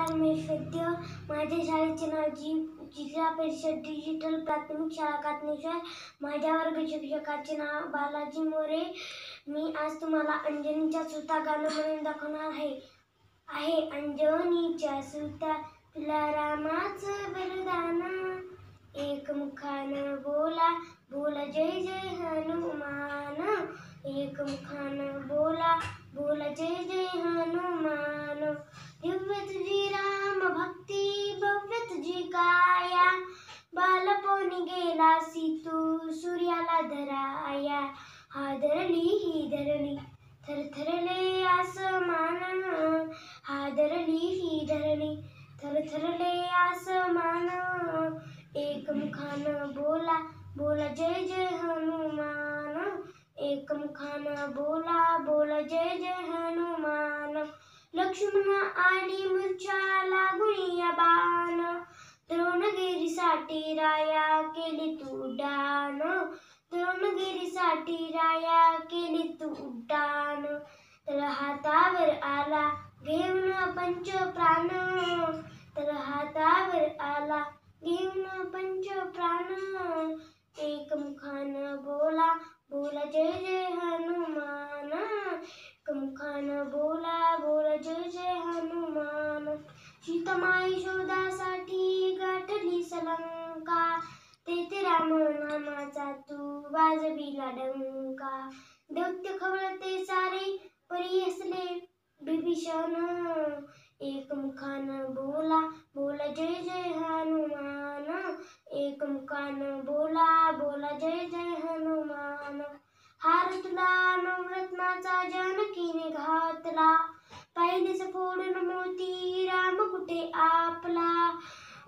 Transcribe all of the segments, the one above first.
नमस्कार, मी श्वेत्य. माझ्या शाळेचे नाव जिल्हा परिषद डिजिटल प्राथमिक शाळा कातनेश्वर. माझ्या वर्ग शिक्षकाचे नाव बालाजी मोरे. मी आज तुम्हाला अंजनीच्या सुता गाणं म्हणून दाखवणार आहे. अंजनीच्या सुता तुला रामाचं बलिदान, एकमुखानं बोला बोला जय जय हनुमान, एकमुखानं बोला बोला जय जय हनुमान. दिव्य तुझी राम भक्ती, भव्य तुझी काया, बालपणी गेलासी तू सूर्याला धराया. हादरली ही धरणी थरथरले आसमान, हादरली ही धरणी थरथरले आसमान. एकमुखानं बोला बोला जय जय हनुमान, एकमुखानं बोला बोला जय जय हनुमान. लक्ष्मण आली मूर्छा लागुनी या बाण, द्रोणगिरीसाठी राया केली तू उड्डाण, द्रोणगिरीसाठी राया केली तू उड्डाण. तर हातावर आला घेऊन पंच प्राण, तर हातावर आला घेऊन पंच प्राण. एकमुखानं बोला बोला जय जय हनुमान, एकमुखानं बोला बोला जय जय हनुमान. सीतामाई शोधासाठी गाठली सलंका, तेथे राम नामाचा तू वाजविला डंका. दैत्य खवळते सारे परी हसले विभीषण, एकमुखानं बोला बोला जय जय हनुमान, एकमुखानं बोला बोला जय जय हनुमान. हार तुला नवरत्नाचा जानकीने घातला, पाहिलेच फोडून मोती राम कुठे आपला.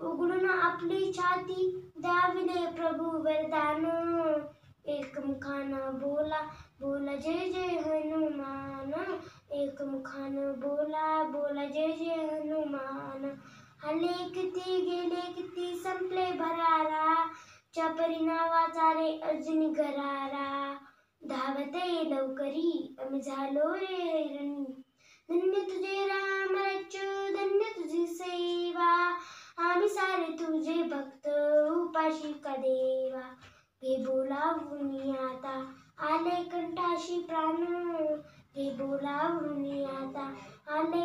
उघडून आपली छाती दाविले प्रभू वरदान, एकमुखानं बोला बोला जय जय हनुमान, एकमुखानं बोला बोला जय जय हनुमान. आले किती गेले किती संपले भरारा, चापरी नावाचा रे अर्जुनी गरारा. धावते लवकरी आम्ही झालो रे हैराणी, धन्य तुझे राम राज्य धन्य तुझी सेवा, आम्ही सारे तुझे भक्त उपाशी का देवा. घे बोलावून आता आले कंठाशी प्राण, घे बोलावून आता आले